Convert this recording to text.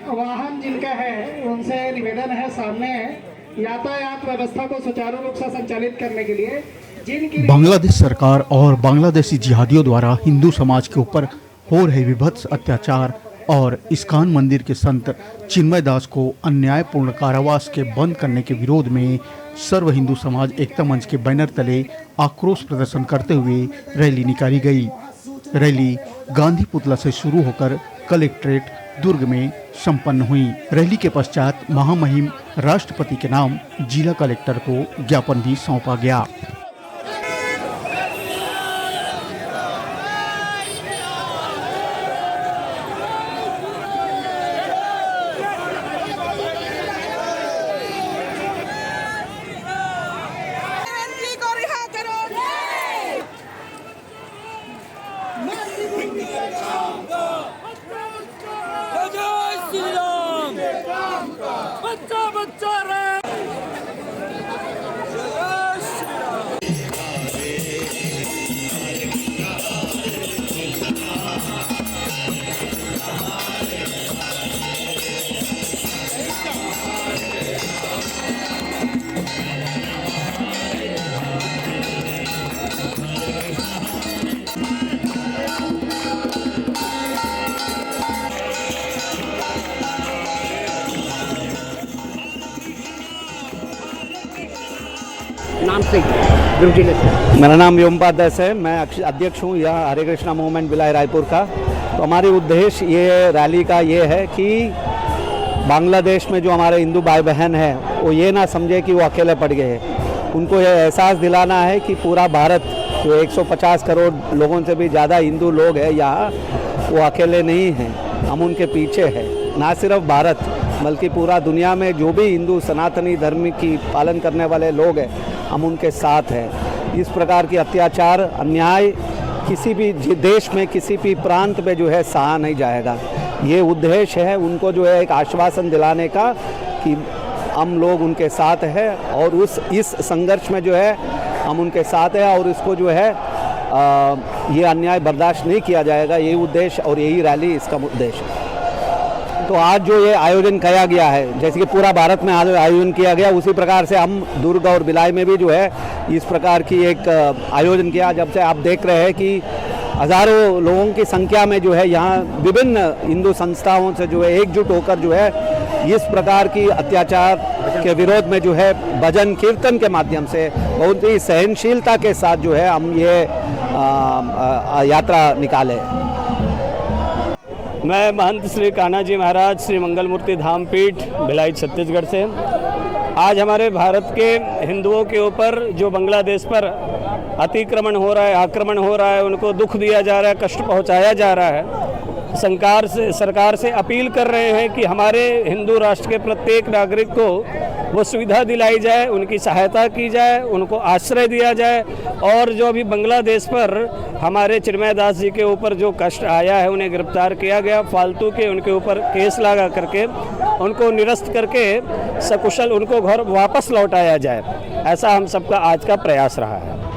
वाहन जिनका है उनसे निवेदन है सामने यातायात व्यवस्था को सुचारू रूप से संचालित करने के लिए जिनकी बांग्लादेश सरकार और बांग्लादेशी जिहादियों द्वारा हिंदू समाज के ऊपर हो रहे विभत्स अत्याचार और इस्कॉन मंदिर के संत चिन्मय दास को अन्यायपूर्ण कारावास के बंद करने के विरोध में सर्व हिंदू समाज एकता मंच के बैनर तले आक्रोश प्रदर्शन करते हुए रैली निकाली गई। रैली गांधी पुतला से शुरू होकर कलेक्ट्रेट दुर्ग में संपन्न हुई। रैली के पश्चात महामहिम राष्ट्रपति के नाम जिला कलेक्टर को ज्ञापन भी सौंपा गया। नाम से गुरु जी ने मेरा नाम व्योमपाद दास है। मैं अध्यक्ष हूँ यह हरे कृष्णा मूवमेंट भिलाई रायपुर का। तो हमारी उद्देश्य ये रैली का ये है कि बांग्लादेश में जो हमारे हिंदू भाई बहन हैं वो ये ना समझे कि वो अकेले पड़ गए हैं। उनको ये एहसास दिलाना है कि पूरा भारत जो 150 करोड़ लोगों से भी ज़्यादा हिंदू लोग हैं यहाँ, वो अकेले नहीं हैं, हम उनके पीछे हैं। ना सिर्फ भारत बल्कि पूरा दुनिया में जो भी हिंदू सनातनी धर्म की पालन करने वाले लोग हैं, हम उनके साथ हैं। इस प्रकार की अत्याचार अन्याय किसी भी देश में किसी भी प्रांत में जो है सहा नहीं जाएगा। ये उद्देश्य है उनको जो है एक आश्वासन दिलाने का कि हम लोग उनके साथ हैं और इस संघर्ष में जो है हम उनके साथ हैं और इसको जो है ये अन्याय बर्दाश्त नहीं किया जाएगा। यही उद्देश्य और यही रैली इसका उद्देश्य है। तो आज जो ये आयोजन किया गया है, जैसे कि पूरा भारत में आयोजन किया गया, उसी प्रकार से हम दुर्ग और भिलाई में भी जो है इस प्रकार की एक आयोजन किया। जब से आप देख रहे हैं कि हज़ारों लोगों की संख्या में जो है यहाँ विभिन्न हिंदू संस्थाओं से जो है एकजुट होकर जो है इस प्रकार की अत्याचार के विरोध में जो है भजन कीर्तन के माध्यम से बहुत ही सहनशीलता के साथ जो है हम ये यात्रा निकाले। मैं महंत श्री कान्हा जी महाराज श्री मंगल मूर्ति धाम पीठ भिलाई छत्तीसगढ़ से। आज हमारे भारत के हिंदुओं के ऊपर जो बांग्लादेश पर अतिक्रमण हो रहा है, आक्रमण हो रहा है, उनको दुख दिया जा रहा है, कष्ट पहुंचाया जा रहा है। सरकार से अपील कर रहे हैं कि हमारे हिंदू राष्ट्र के प्रत्येक नागरिक को वो सुविधा दिलाई जाए, उनकी सहायता की जाए, उनको आश्रय दिया जाए और जो अभी बांग्लादेश पर हमारे चिन्मय दास जी के ऊपर जो कष्ट आया है, उन्हें गिरफ्तार किया गया, फालतू के उनके ऊपर केस लगा करके उनको निरस्त करके सकुशल उनको घर वापस लौटाया जाए। ऐसा हम सबका आज का प्रयास रहा है।